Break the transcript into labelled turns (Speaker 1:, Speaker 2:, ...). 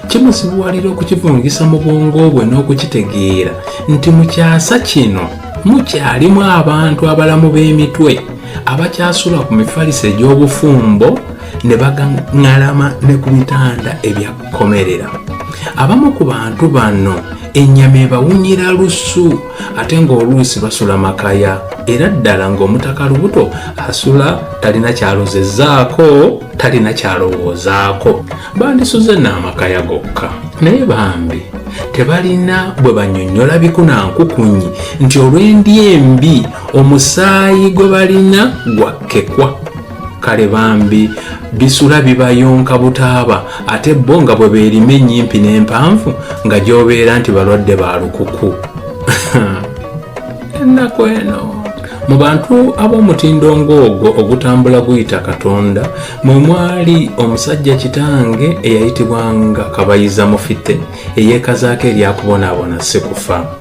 Speaker 1: kimusibuwalira okukivungisa mu bwongo bwe n'okukitegeera nti mu kyasa kino mukyalimu abantu abalamu b'emitwe abakyasula ku mifaliso egy'obufumbo ne bagaŋŋalama ne ku bitanda ebyakkomerera. Abamu ku bantu bano ennyama ebawunyira lusu ate ng'oluusi basula makaya, era ddala ng'omutaka lubuto asula talina kyalozezzaako, talina kyalowoozaako. Bandisuze n'amakaya gokka, naye bambi tebalina bwe bannyonnyola bikunankukunyi nti olw'endya embi omusaayi gwe balina gwakkekwa. Kale bambi bisula bibayonka butaaba ate bo nga bwe beerima ennyimpi n'empanvu nga gy'obeera nti balwadde ba lukuku. Ennaku eno mu bantu ab'omutindo ng'ogwo ogutambula guyita Katonda mwe mwali omusajja kitange eyayitibwanga Kabayiza Mufite eyeekazaako eryakubonaabona Sekufa.